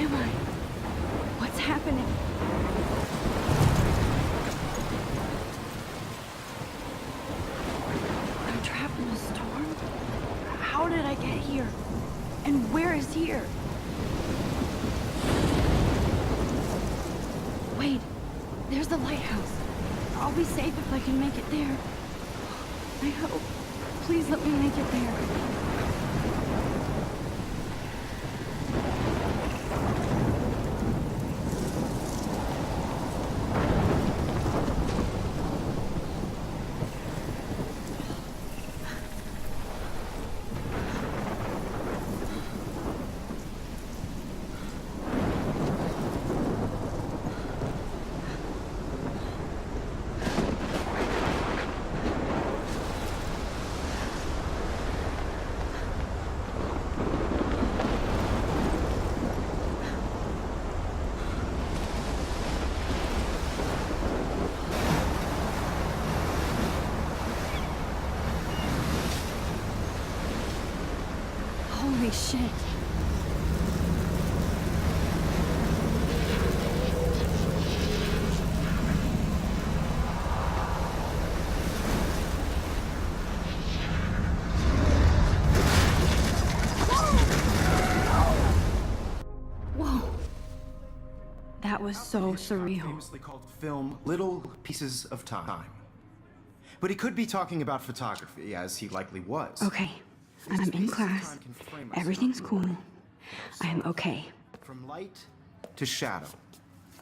am I? What's happening? I'm trapped in a storm? How did I get here? And where is here? Wait, there's the lighthouse. I'll be safe if I can make it there. I hope. Please let me make it there. Holy shit. Whoa. That was so surreal. Famously called film Little Pieces of Time. But he could be talking about photography, as he likely was. Okay. I'm in class. Everything's cool. I am okay. From light to shadow.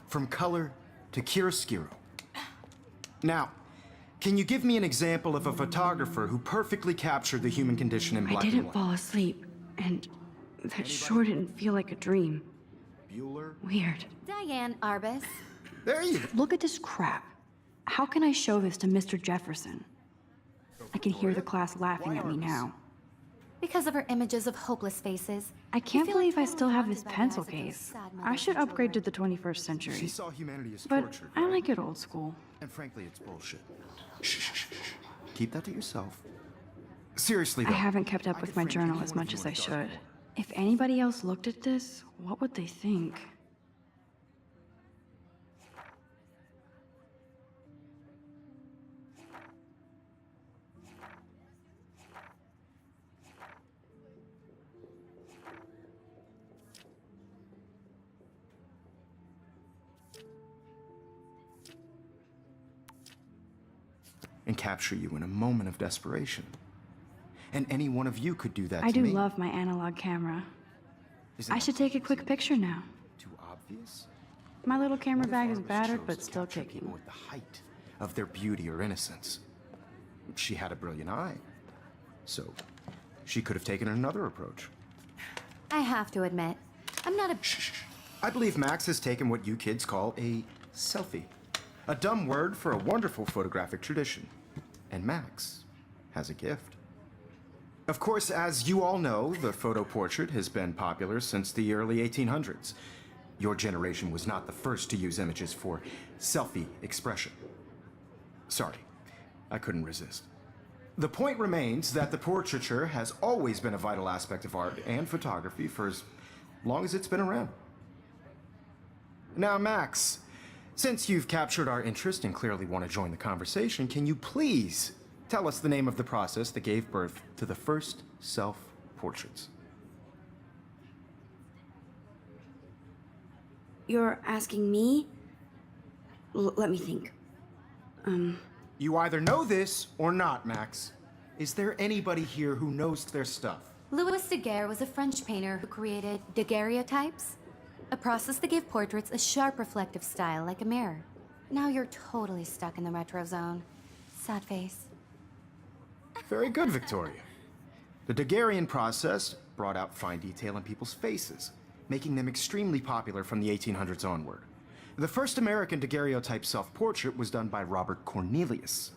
From color to chiaroscuro. Now, can you give me an example of a photographer who perfectly captured the human condition in black and I didn't white? fall asleep, and that sure didn't feel like a dream. Bueller? Weird. Diane Arbus. There you go. Look at this crap. How can I show this to Mr. Jefferson? I can hear the class laughing at me now. Because of her images of hopeless faces. I can't feel believe like I still have this haunted by pencil the eyes of case. those sad I mothers should and upgrade to children. the 21st century. She saw humanity as But tortured, I right? like it old school. And frankly, it's bullshit. Shh, shh, shh, shh. Keep that to yourself. Seriously, though. I haven't kept up I with could my frame journal any as one of much you as in I a dark should. room. If anybody else looked at this, what would they think? And capture you in a moment of desperation. And any one of you could do that I to do me. love my analog camera. Isn't I that should take a quick picture now. too obvious? My little camera What if bag is artists battered, chose but to still capture people kicking. at the height of their beauty or innocence? She had a brilliant eye. So, she could have taken another approach. I have to admit, I'm not a... Shh, shh, shh. I believe Max has taken what you kids call a selfie. A dumb word for a wonderful photographic tradition. And Max has a gift. Of course, as you all know, the photo portrait has been popular since the early 1800s. Your generation was not the first to use images for selfie expression. Sorry, I couldn't resist. The point remains that the portraiture has always been a vital aspect of art and photography for as long as it's been around. Now, Max, since you've captured our interest and clearly want to join the conversation, can you please tell us the name of the process that gave birth to the first self-portraits? You're asking me? Let me think. You either know this or not, Max. Is there anybody here who knows their stuff? Louis Daguerre was a French painter who created daguerreotypes, a process that gave portraits a sharp reflective style like a mirror. Now you're totally stuck in the retro zone. Sad face. Very good, Victoria. The Daguerrean process brought out fine detail in people's faces, making them extremely popular from the 1800s onward. The first American daguerreotype self-portrait was done by Robert Cornelius.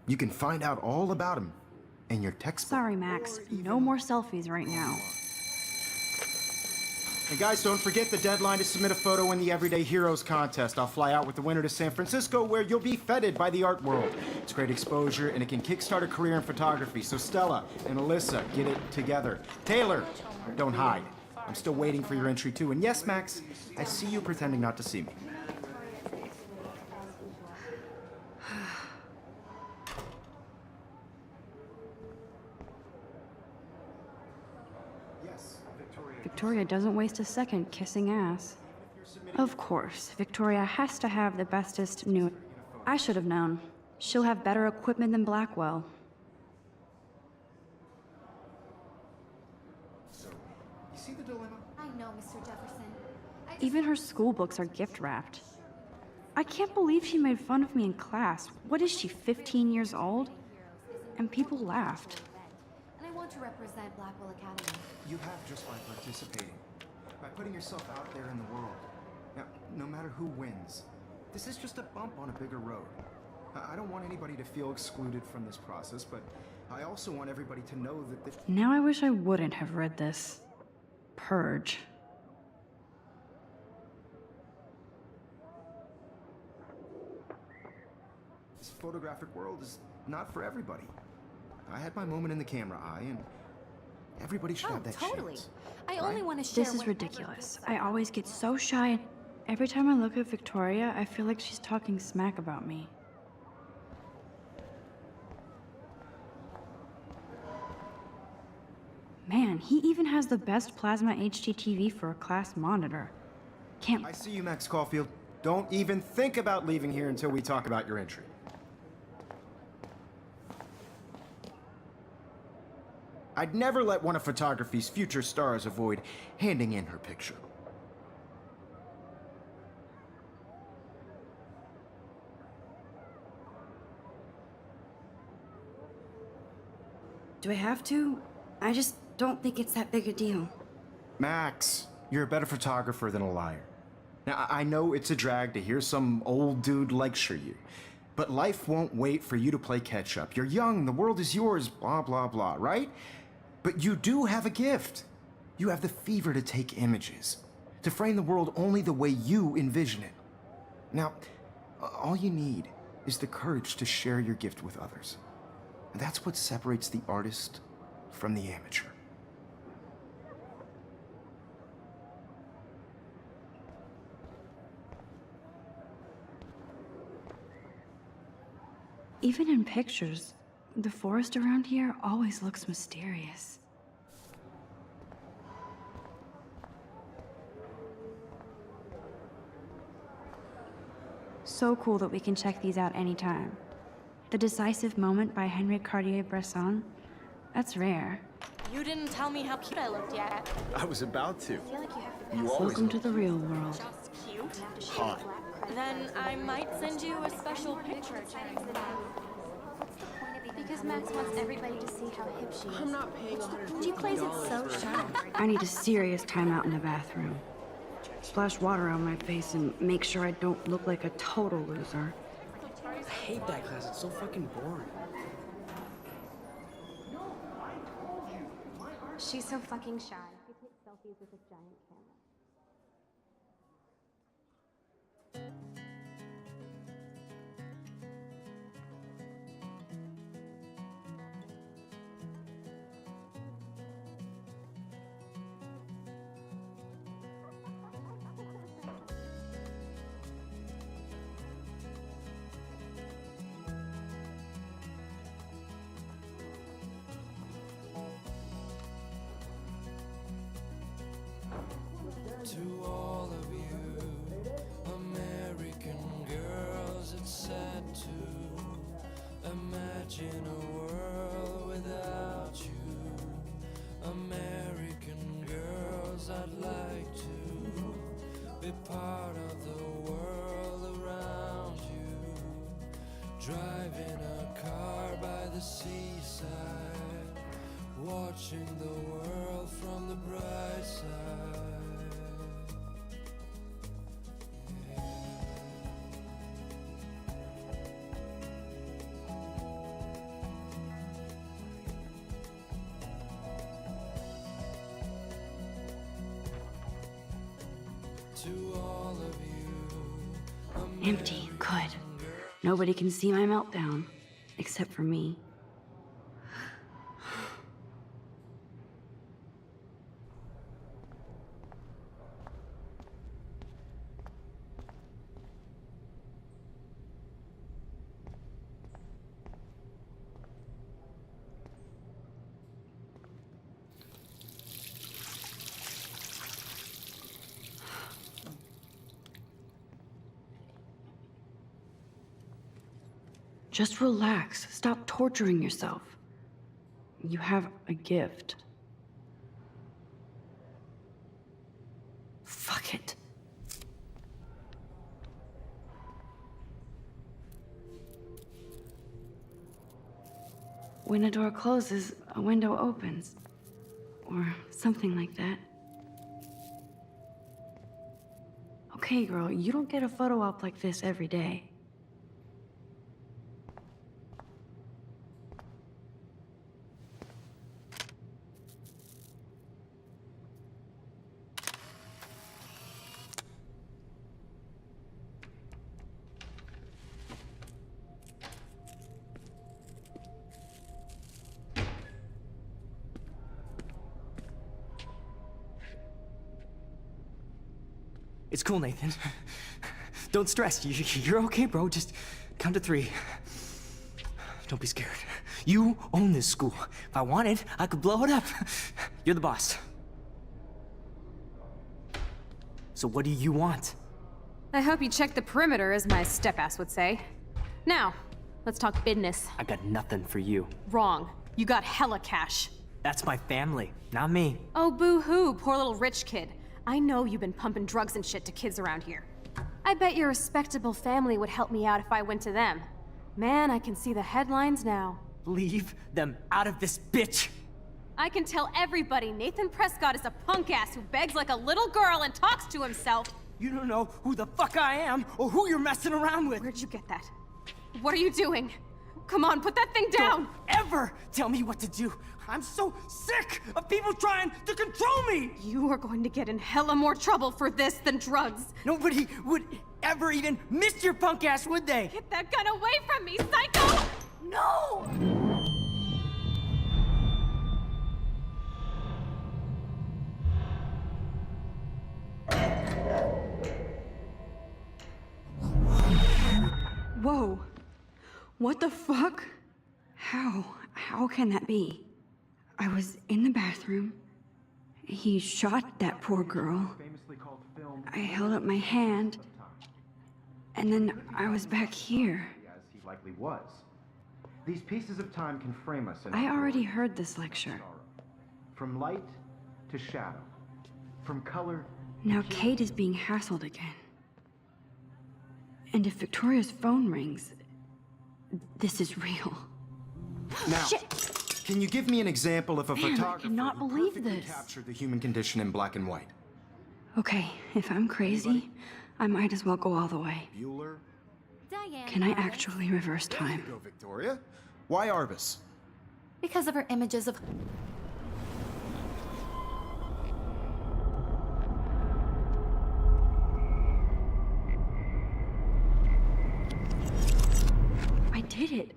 You can find out all about him in your textbook. Sorry, Max. No more selfies right now. And guys, don't forget the deadline to submit a photo in the Everyday Heroes contest. I'll fly out with the winner to San Francisco, where you'll be feted by the art world. It's great exposure, and it can kickstart a career in photography. So Stella and Alyssa, get it together. Taylor, don't hide. I'm still waiting for your entry too. And yes, Max, I see you pretending not to see me. Victoria doesn't waste a second kissing ass. Of course, Victoria has to have the bestest new... I should have known. She'll have better equipment than Blackwell. So, you see the dilemma? I know, Mr. Jefferson. Even her school books are gift-wrapped. I can't believe she made fun of me in class. What is she, 15 years old? And people laughed. And I want to represent Blackwell Academy. You have just by participating, by putting yourself out there in the world. Now, no matter who wins, this is just a bump on a bigger road. I don't want anybody to feel excluded from this process, but I also want everybody to know that Now I wish I wouldn't have read this. Purge. this photographic world is not for everybody. I had my moment in the camera eye, and everybody should have that totally. chance. I only want to share. This is ridiculous. I always get so shy. Every time I look at Victoria, I feel like she's talking smack about me. Man, he even has the best plasma HDTV for a class monitor. Can't... I see you, Max Caulfield. Don't even think about leaving here until we talk about your entry. I'd never let one of photography's future stars avoid handing in her picture. Do I have to? I just don't think it's that big a deal. Max, you're a better photographer than a liar. Now, I know it's a drag to hear some old dude lecture you, but life won't wait for you to play catch-up. You're young, the world is yours, blah, blah, blah, right? But you do have a gift. You have the fever to take images, to frame the world only the way you envision it. Now, all you need is the courage to share your gift with others. And that's what separates the artist from the amateur. Even in pictures, the forest around here always looks mysterious. So cool that we can check these out anytime. The Decisive Moment by Henri Cartier-Bresson, that's rare. You didn't tell me how cute I looked yet. I was about to. I feel like you have to You always Welcome to the real world. Just cute? hot. Then I might send you a special picture. Because Max wants everybody to see how hip she is. I'm not paying $150. She plays it so sharp. I need a serious timeout in the bathroom. Splash water on my face and make sure I don't look like a total loser. I hate that class. It's so fucking boring. She's so fucking shy. She takes selfies with a giant camera. To all of you, American girls, it's sad to imagine a world without you. American girls, I'd like to be part of the world around you. Driving a car by the seaside, watching the world from the bright side. To all of you, Empty, good. Nobody can see my meltdown, except for me. Just relax. Stop torturing yourself. You have a gift. Fuck it. When a door closes, a window opens. Or something like that. Okay, girl, you don't get a photo op like this every day. It's cool, Nathan. Don't stress. You're okay, bro. Just count to 3. Don't be scared. You own this school. If I wanted, I could blow it up. You're the boss. So what do you want? I hope you checked the perimeter, as my step-ass would say. Now, let's talk business. I got nothing for you. Wrong. You got hella cash. That's my family, not me. Oh, boo-hoo, poor little rich kid. I know you've been pumping drugs and shit to kids around here. I bet your respectable family would help me out if I went to them. Man, I can see the headlines now. Leave them out of this bitch! I can tell everybody Nathan Prescott is a punk ass who begs like a little girl and talks to himself. You don't know who the fuck I am or who you're messing around with. Where'd you get that? What are you doing? Come on, put that thing down! Don't ever tell me what to do. I'm so sick of people trying to control me! You are going to get in hella more trouble for this than drugs. Nobody would ever even miss your punk ass, would they? Get that gun away from me, psycho! No! Whoa. What the fuck? How can that be? I was in the bathroom. He shot that poor girl. I held up my hand. And then I was back here. As he likely was. These pieces of time can frame us in I our already glory heard this lecture. From light to shadow. From color to Now hue. Kate is being hassled again. And if Victoria's phone rings, this is real. Now, Shit! can you give me an example of a Man, I photographer cannot who believe perfectly this. captured the human condition in black and white? Okay, if I'm crazy, I might as well go all the way. Bueller? Diane. Can I Arbus. actually reverse There you time? go, Victoria. Why Arbus? Because of her images of... I did it.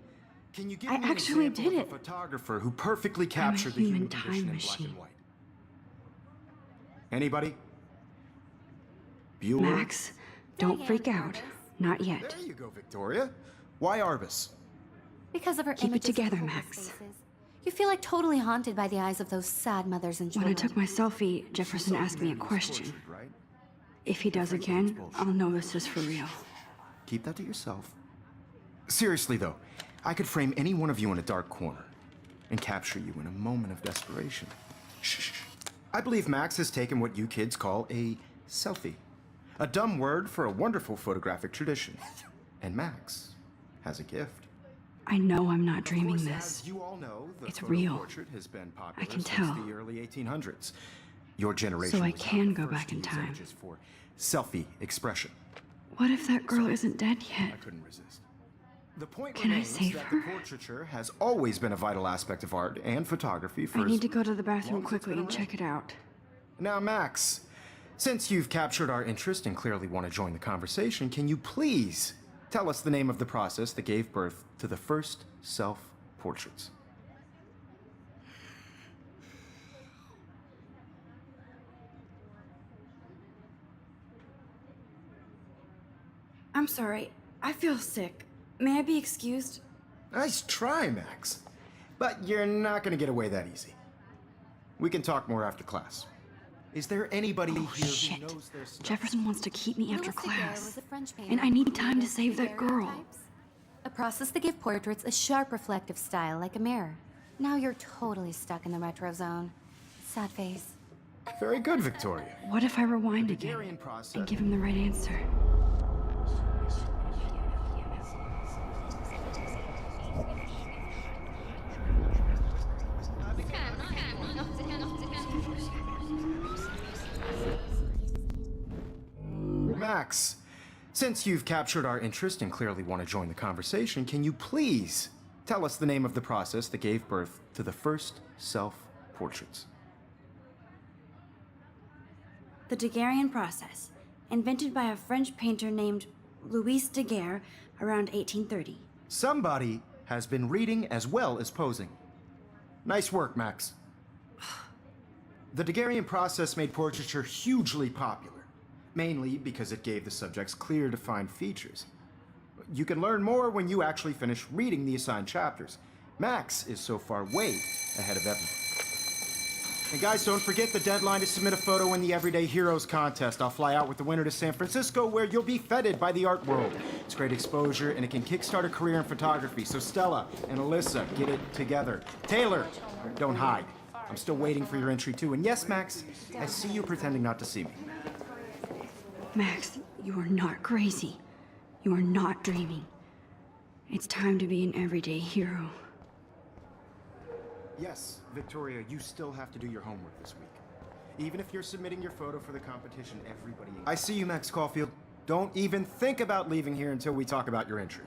Can you give I me an actually example did of a it. photographer who perfectly captured the human human condition time in black machine. and white? Anybody? Bueller? Max, don't freak out. Not yet. There you go, Victoria. Why Arbus? Because of her Keep it images of together, hopeless Max. faces. You feel like totally haunted by the eyes of those sad mothers and When I children. took my selfie, Jefferson asked me a question. Tortured, right? If he does again, I'll know this is for real. Keep that to yourself. Seriously, though, I could frame any one of you in a dark corner and capture you in a moment of desperation. Shh. I believe Max has taken what you kids call a selfie. A dumb word for a wonderful photographic tradition. And Max has a gift. I know I'm not dreaming Of course, this. as you all know, the It's photo real. portrait has been popular I can since tell. the early 1800s. Your generation So I was not can the go first back to in use time. images for selfie expression. What if that girl isn't dead I yet? couldn't resist. The point Can I remains save that her? the portraiture has always been a vital aspect of art and photography for I need as to go to the bathroom long as it's quickly been and check it out. Now, Max, since you've captured our interest and clearly want to join the conversation, can you please tell us the name of the process that gave birth to the first self-portraits? I'm sorry. I feel sick. May I be excused? Nice try, Max. But you're not going to get away that easy. We can talk more after class. Is there anybody Oh, here shit. who knows their stuff? Jefferson wants to keep me after Louis Daguerre class. was a French painter And I who need time to created save that girl. daguerreotypes, a process to give portraits a sharp reflective style like a mirror. Now you're totally stuck in the retro zone. Sad face. Very good, Victoria. What if I rewind again Hungarian process. and give him the right answer? Max, since you've captured our interest and clearly want to join the conversation, can you please tell us the name of the process that gave birth to the first self-portraits? The Daguerrean process, invented by a French painter named Louis Daguerre around 1830. Somebody has been reading as well as posing. Nice work, Max. The Daguerrean process made portraiture hugely popular, mainly because it gave the subjects clear, defined features. You can learn more when you actually finish reading the assigned chapters. Max is so far way ahead of everyone. And guys, don't forget the deadline to submit a photo in the Everyday Heroes contest. I'll fly out with the winner to San Francisco, where you'll be feted by the art world. It's great exposure, and it can kickstart a career in photography. So Stella and Alyssa, get it together. Taylor, don't hide. I'm still waiting for your entry too. And yes, Max, I see you pretending not to see me. Max, you are not crazy. You are not dreaming. It's time to be an everyday hero. Yes, Victoria, you still have to do your homework this week. Even if you're submitting your photo for the competition, everybody... I see you, Max Caulfield. Don't even think about leaving here until we talk about your entry.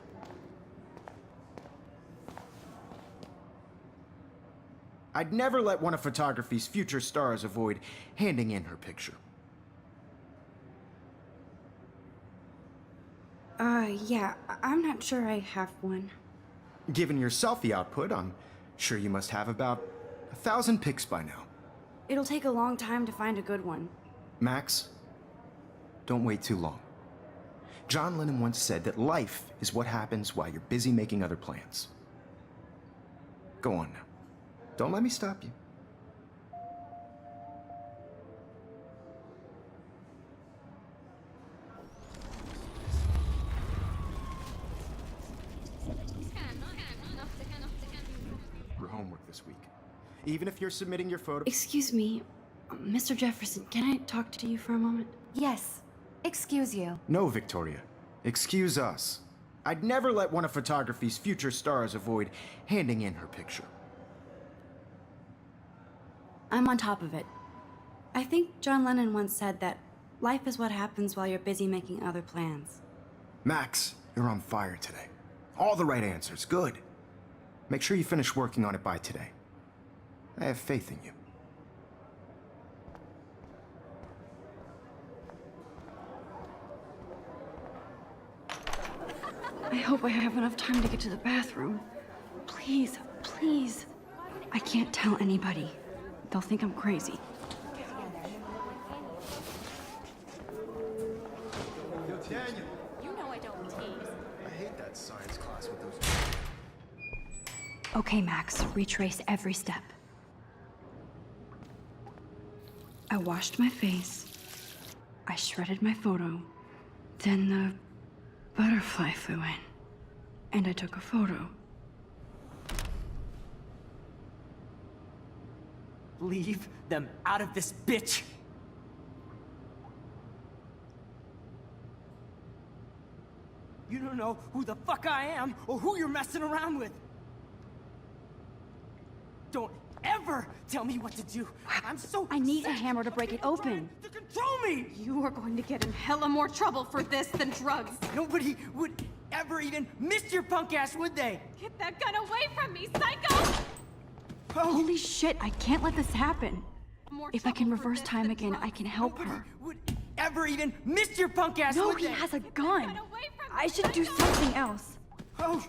I'd never let one of photography's future stars avoid handing in her picture. Yeah, I'm not sure I have one. Given your selfie output, I'm sure you must have about 1,000 pics by now. It'll take a long time to find a good one. Max, don't wait too long. John Lennon once said that life is what happens while you're busy making other plans. Go on now. Don't let me stop you. Your homework this week. Even if you're submitting your photo... Excuse me, Mr. Jefferson, can I talk to you for a moment? Yes. Excuse you. No, Victoria. Excuse us. I'd never let one of photography's future stars avoid handing in her picture. I'm on top of it. I think John Lennon once said that life is what happens while you're busy making other plans. Max, you're on fire today. All the right answers. Good. Make sure you finish working on it by today. I have faith in you. I hope I have enough time to get to the bathroom. Please, please. I can't tell anybody. They'll think I'm crazy. Yo, Daniel. You know I don't tease. I hate that science class with those... Okay, Max, retrace every step. I washed my face. I shredded my photo. Then the butterfly flew in. And I took a photo. Leave them out of this bitch! You don't know who the fuck I am or who you're messing around with. Don't ever tell me what to do. I'm so I need a sick hammer to of break it people open. trying to control me! You are going to get in hella more trouble for this than drugs. Nobody would ever even miss your punk ass, would they? Get that gun away from me, psycho! Holy shit, I can't let this happen. More If I can trouble for reverse this time than again, drugs. I can help Nobody her. would ever even miss your punk ass, No, would he they? has a Get gun. that away from I me, should do psycho! something else. Oh.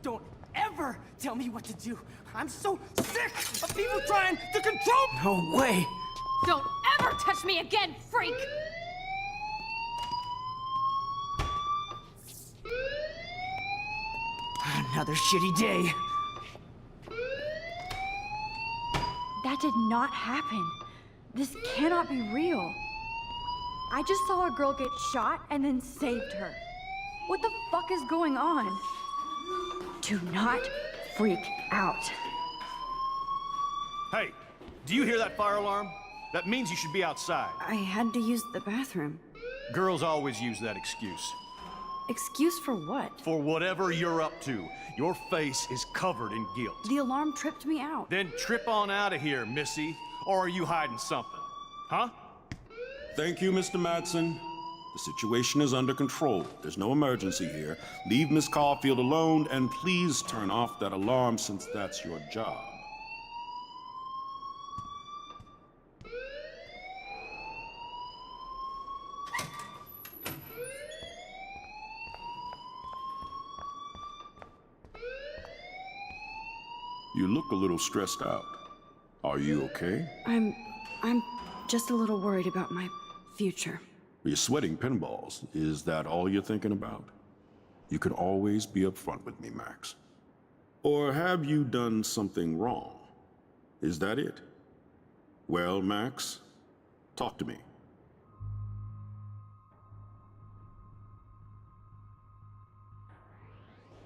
Don't ever tell me what to do. I'm so sick of people trying to control me. No way. Don't ever touch me again, freak! Another shitty day. That did not happen. This cannot be real. I just saw a girl get shot and then saved her. What the fuck is going on? Do not freak out. Hey, do you hear that fire alarm? That means you should be outside. I had to use the bathroom. Girls always use that excuse. Excuse for what? For whatever you're up to. Your face is covered in guilt. The alarm tripped me out. Then trip on out of here, Missy. Or are you hiding something? Huh? Thank you, Mr. Madsen. The situation is under control. There's no emergency here. Leave Miss Caulfield alone, and please turn off that alarm since that's your job. You look a little stressed out. Are you okay? I'm just a little worried about my future. You're sweating pinballs. Is that all you're thinking about? You can always be upfront with me, Max. Or have you done something wrong? Is that it? Well, Max, talk to me.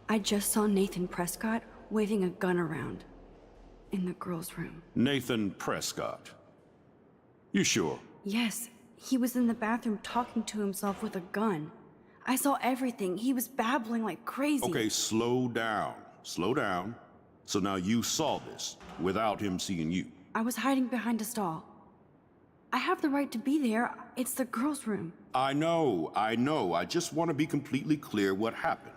I just saw Nathan Prescott waving a gun around in the girls' room. Nathan Prescott. You sure? Yes, he was in the bathroom talking to himself with a gun. I saw everything. He was babbling like crazy. Okay, slow down. Slow down. So now you saw this without him seeing you. I was hiding behind a stall. I have the right to be there. It's the girls' room. I know. I just want to be completely clear what happened.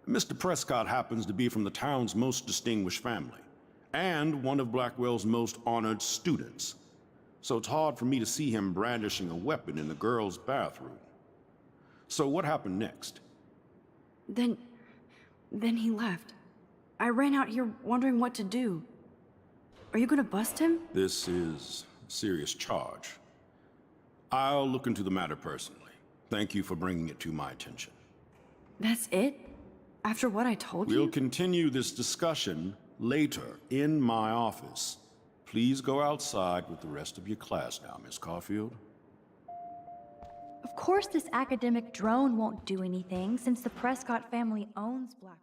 Mr. Prescott happens to be from the town's most distinguished family, and one of Blackwell's most honored students. So it's hard for me to see him brandishing a weapon in the girls' bathroom. So what happened next? Then he left. I ran out here wondering what to do. Are you gonna bust him? This is a serious charge. I'll look into the matter personally. Thank you for bringing it to my attention. That's it? After what I told you? We'll continue this discussion later in my office. Please go outside with the rest of your class now, Miss Caulfield. Of course this academic drone won't do anything since the Prescott family owns Black.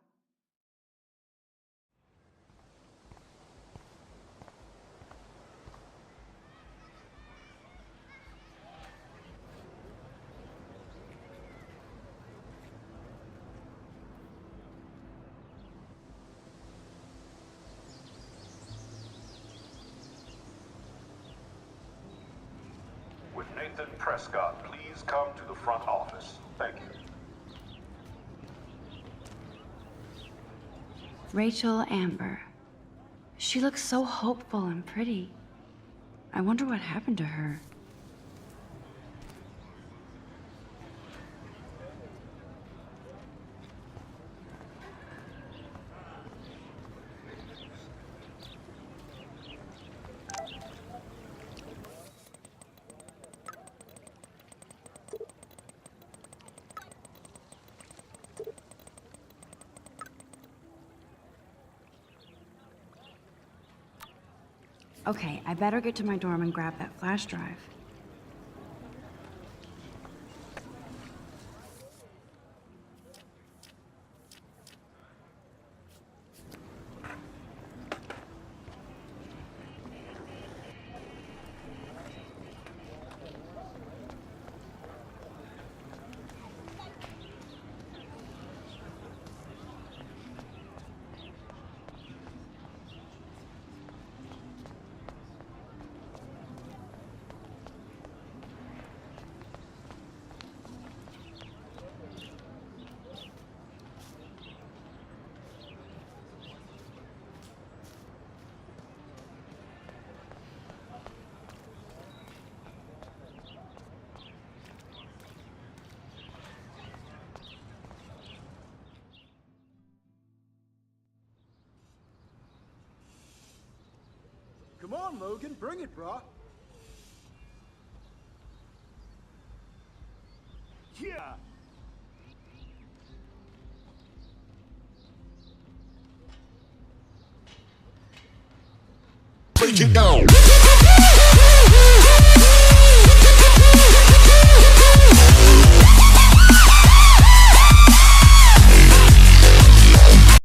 With Nathan Prescott, please come to the front office. Thank you. Rachel Amber. She looks so hopeful and pretty. I wonder what happened to her. Okay, I better get to my dorm and grab that flash drive. Come on, Logan, bring it, brah. Yeah. Break it down.